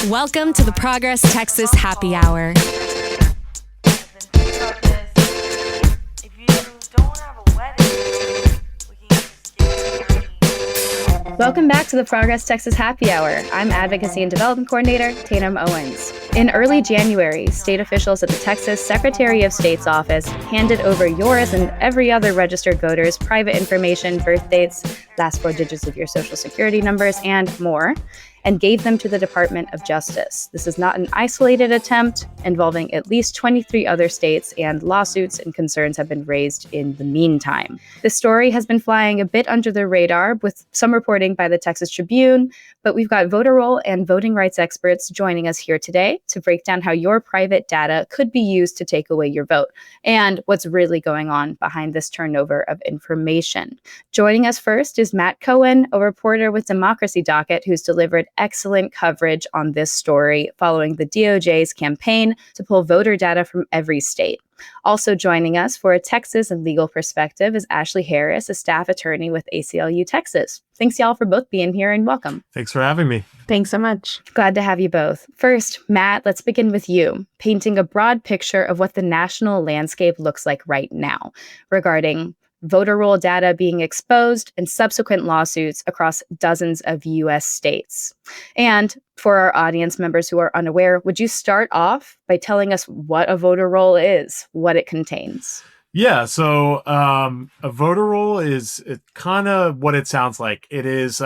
Welcome to the Progress Texas Happy Hour. Welcome back to the Progress Texas Happy Hour. I'm Advocacy and Development Coordinator Tatum Owens. In early January, state officials at the Texas Secretary of State's office handed over yours and every other registered voter's private information, birth dates, last four digits of your social security numbers, and more, and gave them to the Department of Justice. This is not an isolated attempt involving at least 23 other states, and lawsuits and concerns have been raised in the meantime. This story has been flying a bit under the radar with some reporting by the Texas Tribune, but we've got voter roll and voting rights experts joining us here today to break down how your private data could be used to take away your vote and what's really going on behind this turnover of information. Joining us first is Matt Cohen, a reporter with Democracy Docket, who's delivered excellent coverage on this story following the DOJ's campaign to pull voter data from every state. Also joining us for a Texas and legal perspective is Ashley Harris, a staff attorney with ACLU Texas. Thanks, y'all, for both being here, and welcome. Thanks for having me. Thanks so much. Glad to have you both. First, Matt, let's begin with you, painting a broad picture of what the national landscape looks like right now regarding voter roll data being exposed and subsequent lawsuits across dozens of U.S. states. And for our audience members who are unaware, would you start off by telling us what a voter roll is, what it contains? Yeah, so a voter roll is kind of what it sounds like. It is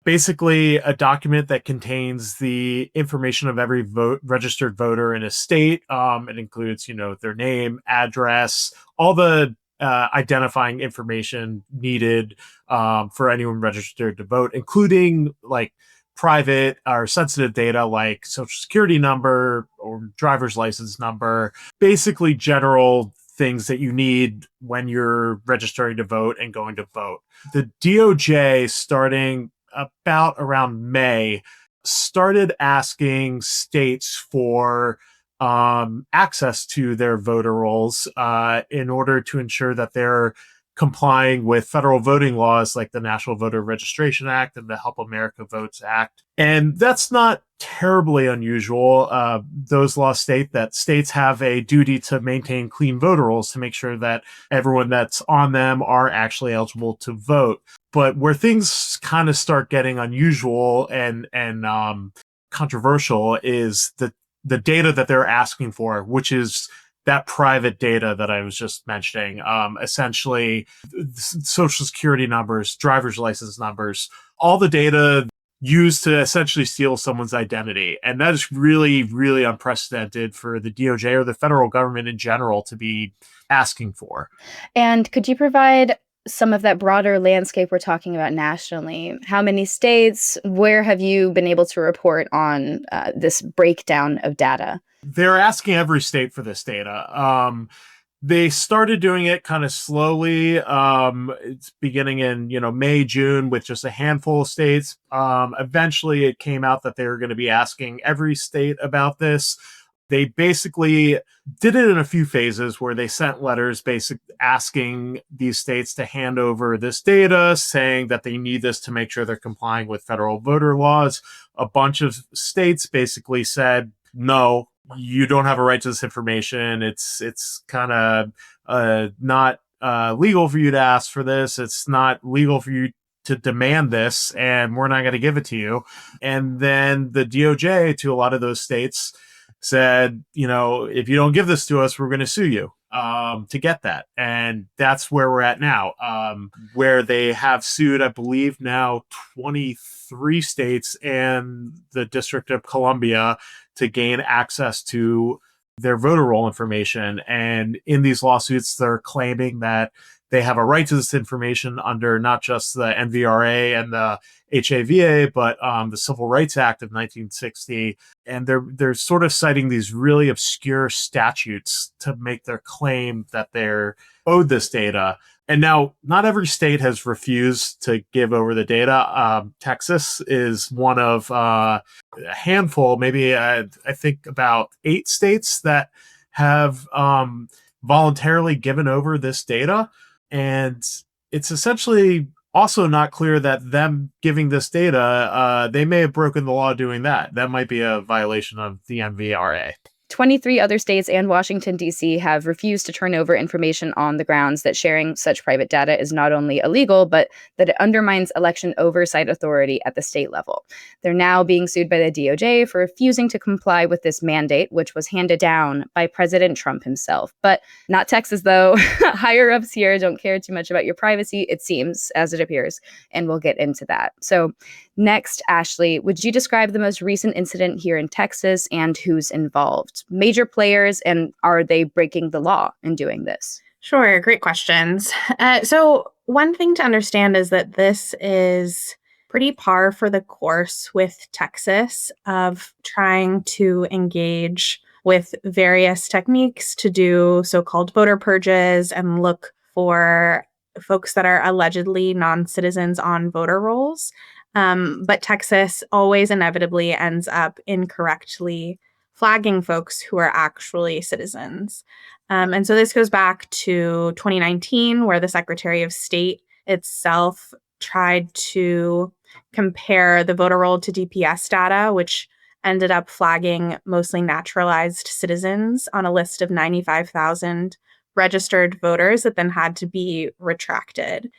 basically a document that contains the information of every registered voter in a state. It includes, their name, address, all the identifying information needed for anyone registered to vote, including like private or sensitive data like social security number or driver's license number, basically general things that you need when you're registering to vote and going to vote. The DOJ, starting about around May, started asking states for access to their voter rolls in order to ensure that they're complying with federal voting laws like the National Voter Registration Act and the Help America Votes Act. And that's not terribly unusual. Those laws state that states have a duty to maintain clean voter rolls to make sure that everyone that's on them are actually eligible to vote. But where things kind of start getting unusual and controversial is the data that they're asking for, which is that private data that I was just mentioning, essentially social security numbers, driver's license numbers, all the data used to essentially steal someone's identity. And that is really, really unprecedented for the DOJ or the federal government in general to be asking for. And could you provide some of that broader landscape we're talking about nationally? How many states? Where have you been able to report on this breakdown of data? They're asking every state for this data. They started doing it kind of slowly. It's beginning in, May, June with just a handful of states. Eventually it came out that they were going to be asking every state about this. They basically did it in a few phases where they sent letters asking these states to hand over this data, saying that they need this to make sure they're complying with federal voter laws. A bunch of states basically said, no, you don't have a right to this information. It's kind of not legal for you to ask for this. It's not legal for you to demand this, and we're not going to give it to you. And then the DOJ, to a lot of those states, said, if you don't give this to us, we're going to sue you to get that. And that's where we're at now, where they have sued, I believe now 23 states and the District of Columbia to gain access to their voter roll information. And in these lawsuits, they're claiming that they have a right to this information under not just the NVRA and the HAVA, but the Civil Rights Act of 1960. And they're sort of citing these really obscure statutes to make their claim that they're owed this data. And now, not every state has refused to give over the data. Texas is one of a handful, maybe I think about 8 states that have voluntarily given over this data. And it's essentially Also not clear that them giving this data, they may have broken the law doing that. That might be a violation of the MVRA. 23 other states and Washington, D.C. have refused to turn over information on the grounds that sharing such private data is not only illegal, but that it undermines election oversight authority at the state level. They're now being sued by the DOJ for refusing to comply with this mandate, which was handed down by President Trump himself. But not Texas, though. Higher ups here don't care too much about your privacy, it seems, as it appears, and we'll get into that. So next, Ashley, would you describe the most recent incident here in Texas and who's involved? Major players, and are they breaking the law in doing this? Sure, great questions. So one thing to understand is that this is pretty par for the course with Texas of trying to engage with various techniques to do so-called voter purges and look for folks that are allegedly non-citizens on voter rolls. But Texas always inevitably ends up incorrectly flagging folks who are actually citizens. And so this goes back to 2019, where the Secretary of State itself tried to compare the voter roll to DPS data, which ended up flagging mostly naturalized citizens on a list of 95,000 registered voters that then had to be retracted.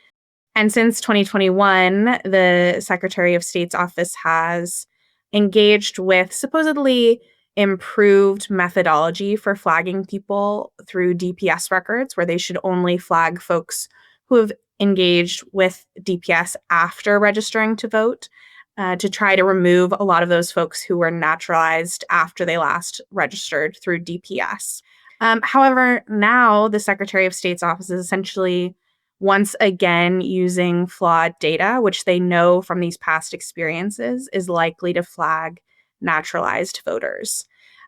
And since 2021, the Secretary of State's office has engaged with supposedly improved methodology for flagging people through DPS records, where they should only flag folks who have engaged with DPS after registering to vote, to try to remove a lot of those folks who were naturalized after they last registered through DPS. However, now the Secretary of State's office is essentially once again using flawed data, which they know from these past experiences is likely to flag naturalized voters.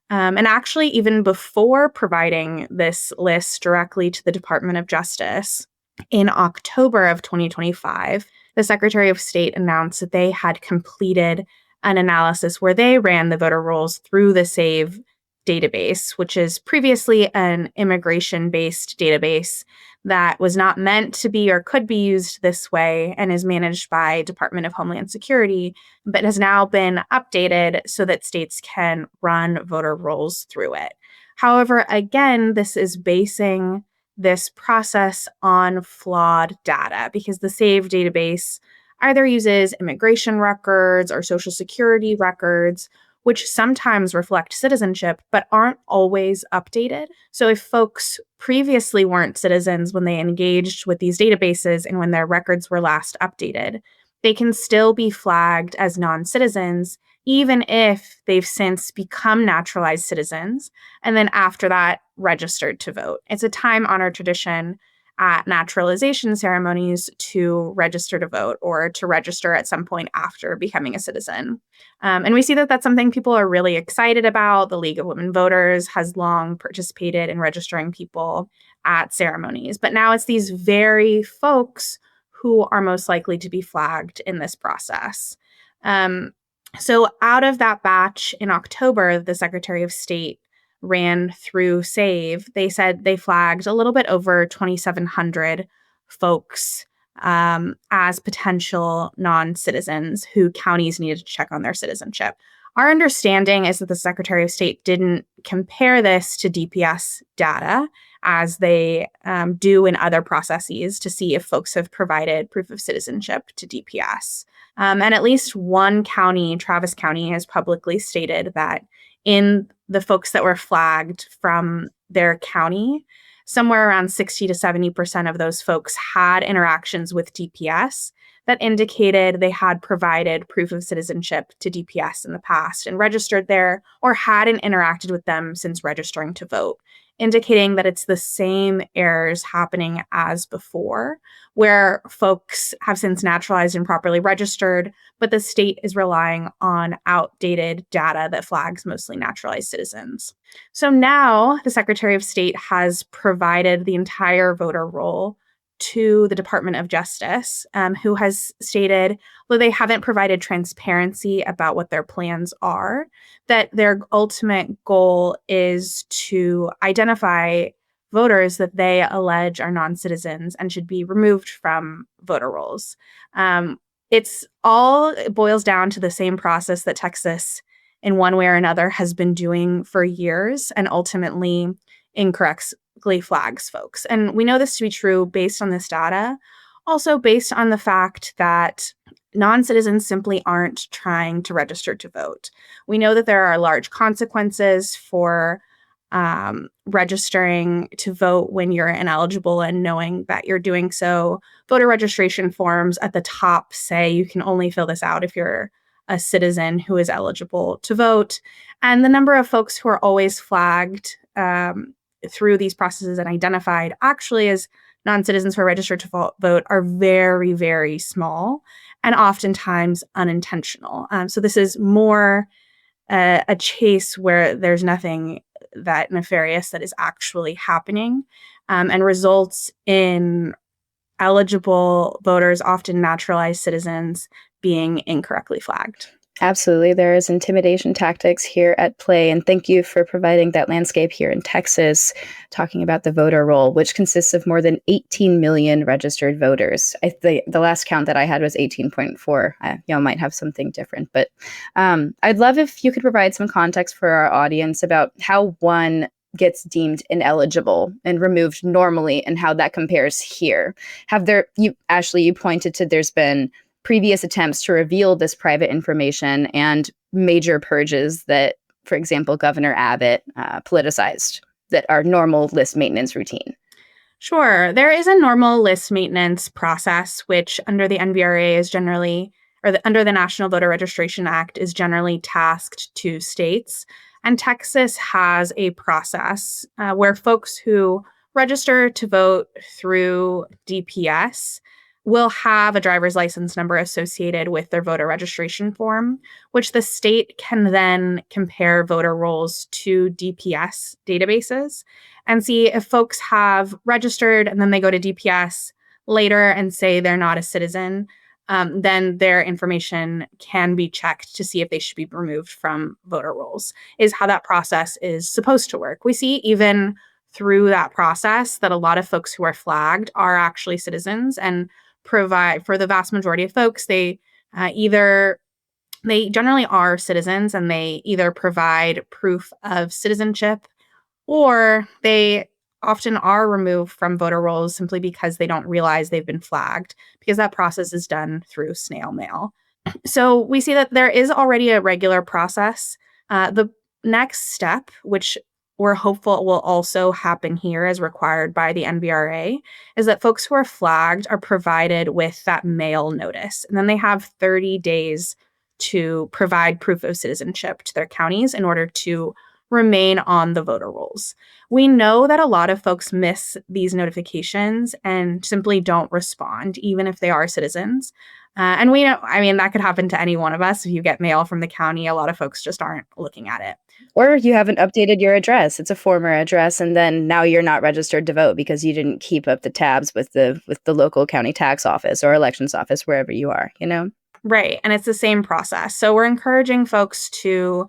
And actually, even before providing this list directly to the Department of Justice, in October of 2025, the Secretary of State announced that they had completed an analysis where they ran the voter rolls through the SAVE database, which is previously an immigration-based database that was not meant to be or could be used this way and is managed by Department of Homeland Security, but has now been updated so that states can run voter rolls through it. However, again, this is basing this process on flawed data because the SAVE database either uses immigration records or Social Security records, which sometimes reflect citizenship, but aren't always updated. So if folks previously weren't citizens when they engaged with these databases and when their records were last updated, they can still be flagged as non-citizens, even if they've since become naturalized citizens, and then after that, registered to vote. It's a time-honored tradition at naturalization ceremonies to register to vote or to register at some point after becoming a citizen. And we see that that's something people are really excited about. The League of Women Voters has long participated in registering people at ceremonies. But now it's these very folks who are most likely to be flagged in this process. So out of that batch in October, the Secretary of State ran through SAVE, they said they flagged a little bit over 2,700 folks as potential non-citizens who counties needed to check on their citizenship. Our understanding is that the Secretary of State didn't compare this to DPS data as they do in other processes to see if folks have provided proof of citizenship to DPS. And at least one county, Travis County, has publicly stated that in the folks that were flagged from their county, somewhere around 60 to 70% of those folks had interactions with DPS that indicated they had provided proof of citizenship to DPS in the past and registered there or hadn't interacted with them since registering to vote, indicating that it's the same errors happening as before, where folks have since naturalized and properly registered, but the state is relying on outdated data that flags mostly naturalized citizens. So now the Secretary of State has provided the entire voter roll to the Department of Justice, who has stated, though they haven't provided transparency about what their plans are, that their ultimate goal is to identify voters that they allege are non-citizens and should be removed from voter rolls. It boils down to the same process that Texas, in one way or another, has been doing for years and ultimately incorrectly flags folks. And we know this to be true based on this data, also based on the fact that non-citizens simply aren't trying to register to vote. We know that there are large consequences for registering to vote when you're ineligible and knowing that you're doing so. Voter registration forms at the top say you can only fill this out if you're a citizen who is eligible to vote. And the number of folks who are always flagged through these processes and identified actually as non-citizens who are registered to vote are very, very small and oftentimes unintentional. So this is more a chase where there's nothing that nefarious that is actually happening, and results in eligible voters, often naturalized citizens, being incorrectly flagged. Absolutely. There is intimidation tactics here at play. And thank you for providing that landscape here in Texas, talking about the voter roll, which consists of more than 18 million registered voters. The last count that I had was 18.4. Y'all might have something different. But I'd love if you could provide some context for our audience about how one gets deemed ineligible and removed normally and how that compares here. Ashley, you pointed to there's been previous attempts to reveal this private information and major purges that, for example, Governor Abbott politicized that are normal list maintenance routine. Sure. There is a normal list maintenance process, which under the NVRA is generally, under the National Voter Registration Act, is generally tasked to states. And Texas has a process where folks who register to vote through DPS will have a driver's license number associated with their voter registration form, which the state can then compare voter rolls to DPS databases and see if folks have registered and then they go to DPS later and say they're not a citizen, then their information can be checked to see if they should be removed from voter rolls, is how that process is supposed to work. We see even through that process that a lot of folks who are flagged are actually citizens and provide, for the vast majority of folks, they generally are citizens and they either provide proof of citizenship or they often are removed from voter rolls simply because they don't realize they've been flagged, because that process is done through snail mail. So we see that there is already a regular process. The next step, which we're hopeful will also happen here as required by the NVRA, is that folks who are flagged are provided with that mail notice. And then they have 30 days to provide proof of citizenship to their counties in order to remain on the voter rolls. We know that a lot of folks miss these notifications and simply don't respond, even if they are citizens. And we know, that could happen to any one of us. If you get mail from the county, a lot of folks just aren't looking at it. Or you haven't updated your address. It's a former address, and then now you're not registered to vote because you didn't keep up the tabs with the local county tax office or elections office, wherever you are, Right. And it's the same process. So we're encouraging folks to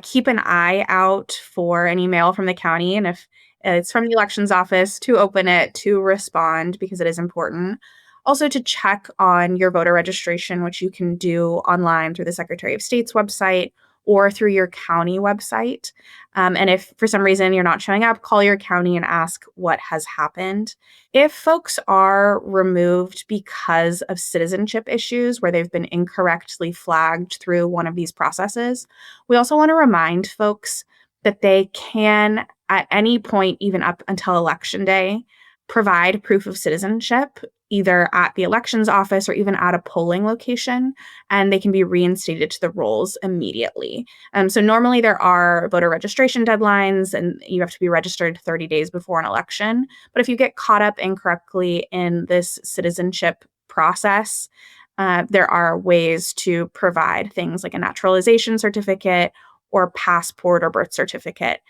keep an eye out for an email from the county. And if it's from the elections office, to open it, to respond, because it is important. Also to check on your voter registration, which you can do online through the Secretary of State's website or through your county website. And if for some reason you're not showing up, call your county and ask what has happened. If folks are removed because of citizenship issues where they've been incorrectly flagged through one of these processes, we also want to remind folks that they can, at any point, even up until Election Day, provide proof of citizenship either at the elections office or even at a polling location, and they can be reinstated to the rolls immediately. So normally there are voter registration deadlines and you have to be registered 30 days before an election. But if you get caught up incorrectly in this citizenship process, there are ways to provide things like a naturalization certificate or passport or birth certificate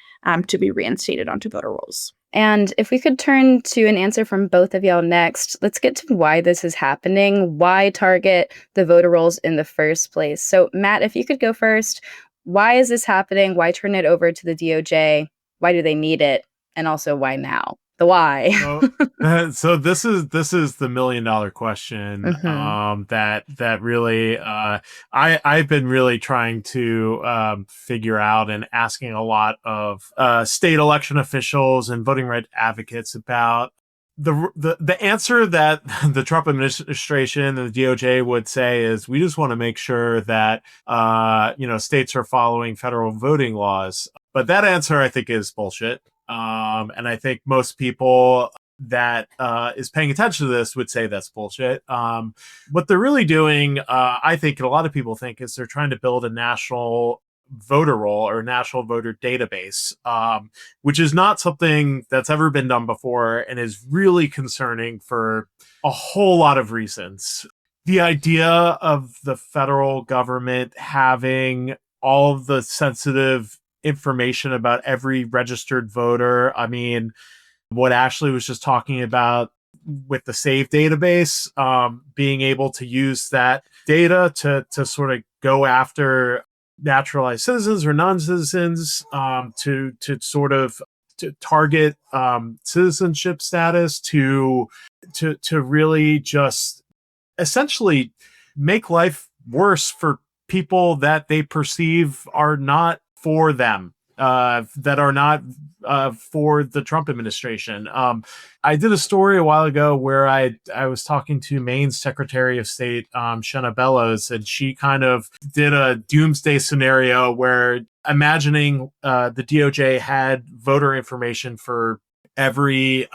to be reinstated onto voter rolls. And if we could turn to an answer from both of y'all next, let's get to why this is happening. Why target the voter rolls in the first place? So Matt, if you could go first, why is this happening? Why turn it over to the DOJ? Why do they need it? And also, why now? The why. So this is the $1 million question. That really I've been really trying to figure out and asking a lot of state election officials and voting rights advocates about the answer that the Trump administration and the DOJ would say is, we just want to make sure that states are following federal voting laws. But that answer, I think, is bullshit. And I think most people that is paying attention to this would say that's bullshit. What they're really doing, I think, and a lot of people think, is they're trying to build a national voter roll or national voter database, which is not something that's ever been done before and is really concerning for a whole lot of reasons. The idea of the federal government having all of the sensitive information about every registered voter. I mean, what Ashley was just talking about with the SAVE database, being able to use that data to sort of go after naturalized citizens or non-citizens, to sort of to target citizenship status, to really just essentially make life worse for people that they perceive are not for them, that are not for the Trump administration. I did a story a while ago where I was talking to Maine's Secretary of State, Shenna Bellows, and she kind of did a doomsday scenario where, imagining the DOJ had voter information for every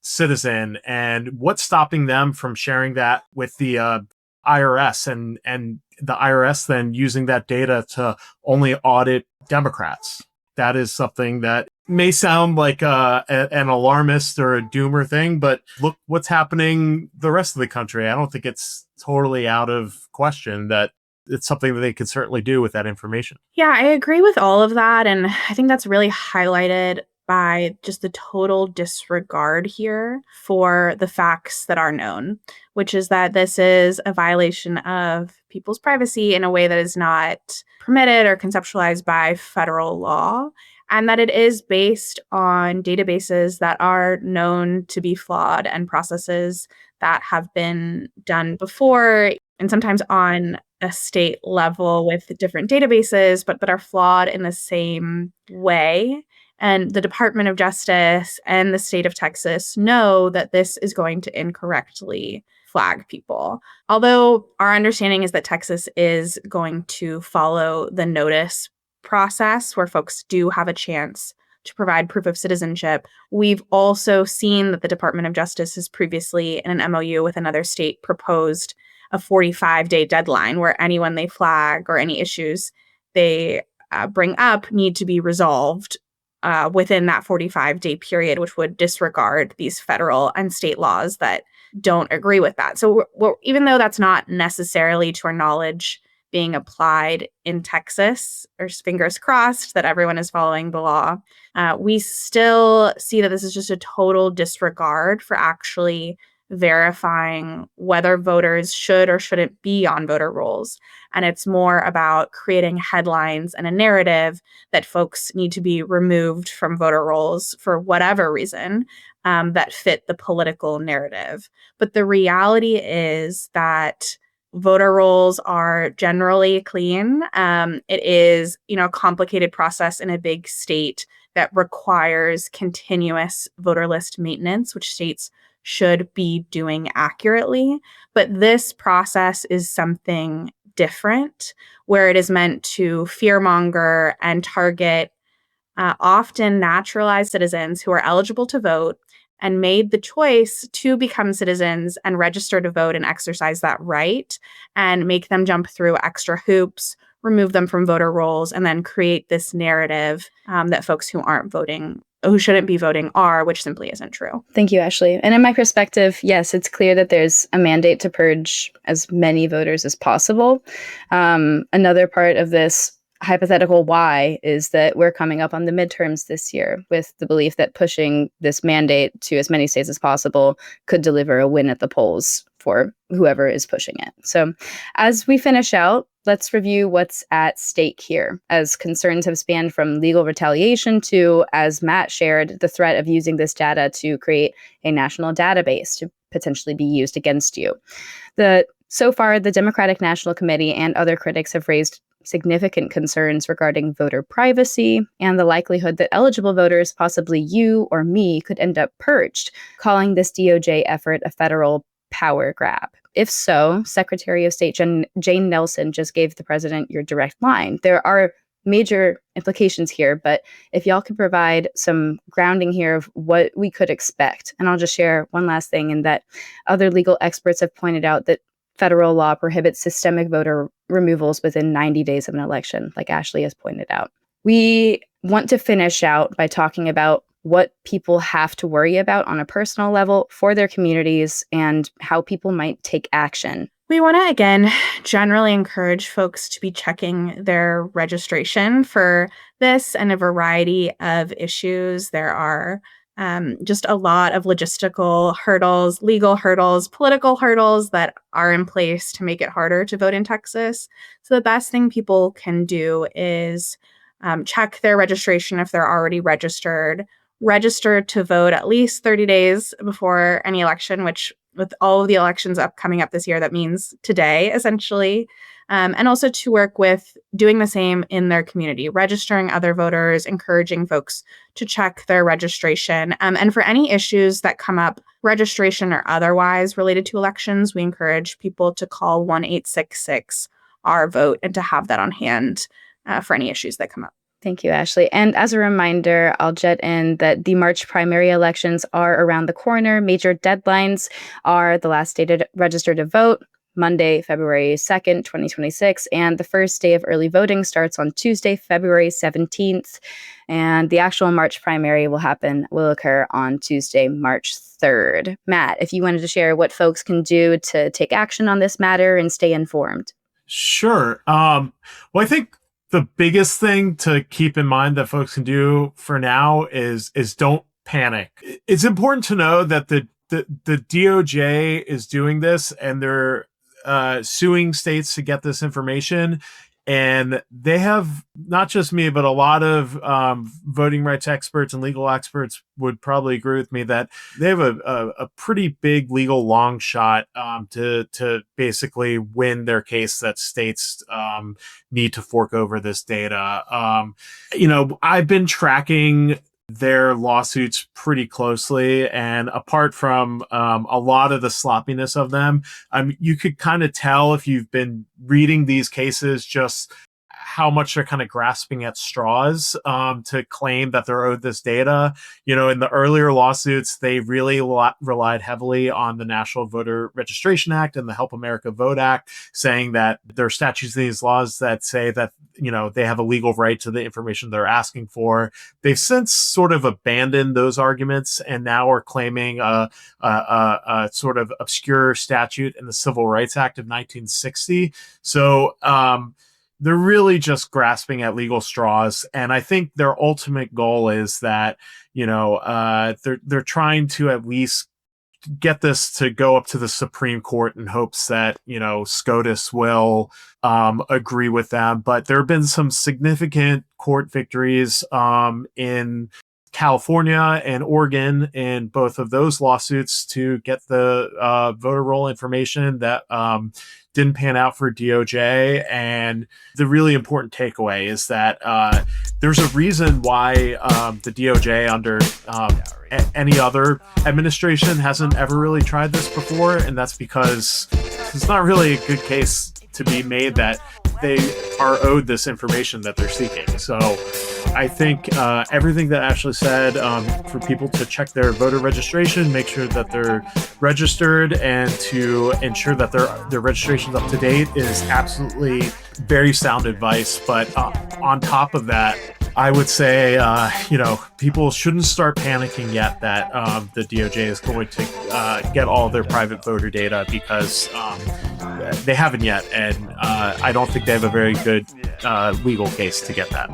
citizen, and what's stopping them from sharing that with the IRS, and the IRS then using that data to only audit Democrats. That is something that may sound like an alarmist or a doomer thing, but look what's happening the rest of the country. I don't think it's totally out of question that it's something that they could certainly do with that information. Yeah, I agree with all of that. And I think that's really highlighted by just the total disregard here for the facts that are known, which is that this is a violation of people's privacy in a way that is not permitted or conceptualized by federal law, and that it is based on databases that are known to be flawed and processes that have been done before, and sometimes on a state level with different databases, but are flawed in the same way. And the Department of Justice and the state of Texas know that this is going to incorrectly flag people. Although our understanding is that Texas is going to follow the notice process where folks do have a chance to provide proof of citizenship, we've also seen that the Department of Justice has previously, in an MOU with another state, proposed a 45-day deadline where anyone they flag or any issues they bring up need to be resolved within that 45-day period, which would disregard these federal and state laws that don't agree with that. So even though that's not necessarily, to our knowledge, being applied in Texas, or fingers crossed that everyone is following the law, we still see that this is just a total disregard for actually verifying whether voters should or shouldn't be on voter rolls. And it's more about creating headlines and a narrative that folks need to be removed from voter rolls for whatever reason that fit the political narrative. But the reality is that voter rolls are generally clean. It is, a complicated process in a big state that requires continuous voter list maintenance, which states should be doing accurately. But this process is something different, where it is meant to fearmonger and target often naturalized citizens who are eligible to vote and made the choice to become citizens and register to vote and exercise that right, and make them jump through extra hoops, remove them from voter rolls, and then create this narrative that folks who aren't voting, who shouldn't be voting, are, which simply isn't true. Thank you, Ashley. And in my perspective, yes, it's clear that there's a mandate to purge as many voters as possible. Another part of this hypothetical why is that we're coming up on the midterms this year with the belief that pushing this mandate to as many states as possible could deliver a win at the polls for whoever is pushing it. So as we finish out, let's review what's at stake here, as concerns have spanned from legal retaliation to, as Matt shared, the threat of using this data to create a national database to potentially be used against you. So far, the Democratic National Committee and other critics have raised significant concerns regarding voter privacy and the likelihood that eligible voters, possibly you or me, could end up purged, calling this DOJ effort a federal power grab. If so, Secretary of State Jane Nelson just gave the president your direct line. There are major implications here, but if y'all could provide some grounding here of what we could expect. And I'll just share one last thing in that other legal experts have pointed out that federal law prohibits systemic voter removals within 90 days of an election, like Ashley has pointed out. We want to finish out by talking about what people have to worry about on a personal level for their communities and how people might take action. We want to, again, generally encourage folks to be checking their registration for this and a variety of issues. There are just a lot of logistical hurdles, legal hurdles, political hurdles that are in place to make it harder to vote in Texas. So the best thing people can do is check their registration if they're already registered, register to vote at least 30 days before any election, which with all of the elections coming up this year, that means today, essentially. And also to work with doing the same in their community, registering other voters, encouraging folks to check their registration. And for any issues that come up, registration or otherwise related to elections, we encourage people to call 1-866-OUR-VOTE and to have that on hand for any issues that come up. Thank you, Ashley. And as a reminder, I'll jet in that the March primary elections are around the corner. Major deadlines are the last day to register to vote, Monday, February 2nd, 2026. And the first day of early voting starts on Tuesday, February 17th. And the actual March primary will occur on Tuesday, March 3rd. Matt, if you wanted to share what folks can do to take action on this matter and stay informed. Sure. Well, I think the biggest thing to keep in mind that folks can do for now is don't panic. It's important to know that the DOJ is doing this and they're suing states to get this information. And they have, not just me, but a lot of voting rights experts and legal experts would probably agree with me that they have a pretty big legal long shot to basically win their case that states need to fork over this data. I've been tracking their lawsuits pretty closely, and apart from a lot of the sloppiness of them, you could kind of tell if you've been reading these cases just how much they're kind of grasping at straws to claim that they're owed this data. In the earlier lawsuits, they really relied heavily on the National Voter Registration Act and the Help America Vote Act, saying that there are statutes in these laws that say that, they have a legal right to the information they're asking for. They've since sort of abandoned those arguments and now are claiming a sort of obscure statute in the Civil Rights Act of 1960. So, they're really just grasping at legal straws. And I think their ultimate goal is that, they're trying to at least get this to go up to the Supreme Court in hopes that, SCOTUS will agree with them. But there have been some significant court victories in California and Oregon in both of those lawsuits to get the voter roll information that didn't pan out for DOJ. And the really important takeaway is that there's a reason why the DOJ under any other administration hasn't ever really tried this before. And that's because it's not really a good case to be made that they are owed this information that they're seeking. So I think everything that Ashley said, for people to check their voter registration, make sure that they're registered, and to ensure that their registration is up to date is absolutely very sound advice. But on top of that, I would say, people shouldn't start panicking yet that the DOJ is going to get all their private voter data, because they haven't yet. And I don't think they have a very good legal case to get that.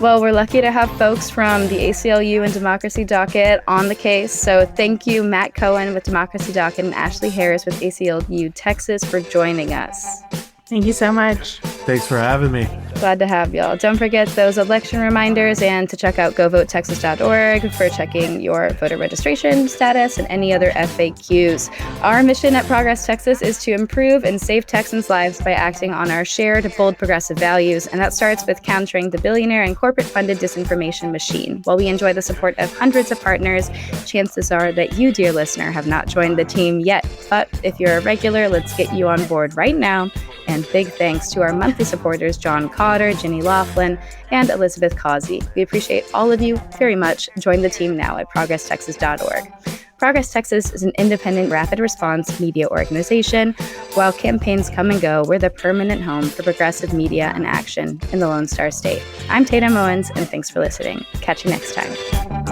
Well, we're lucky to have folks from the ACLU and Democracy Docket on the case. So thank you, Matt Cohen with Democracy Docket and Ashley Harris with ACLU Texas for joining us. Thank you so much. Thanks for having me. Glad to have y'all. Don't forget those election reminders and to check out govotetexas.org for checking your voter registration status and any other FAQs. Our mission at Progress Texas is to improve and save Texans' lives by acting on our shared, bold, progressive values, and that starts with countering the billionaire and corporate-funded disinformation machine. While we enjoy the support of hundreds of partners, chances are that you, dear listener, have not joined the team yet. But if you're a regular, let's get you on board right now. And big thanks to our monthly supporters, John Cotter, Ginny Laughlin, and Elizabeth Causey. We appreciate all of you very much. Join the team now at progresstexas.org. Progress Texas is an independent rapid response media organization. While campaigns come and go, we're the permanent home for progressive media and action in the Lone Star State. I'm Tatum Owens, and thanks for listening. Catch you next time.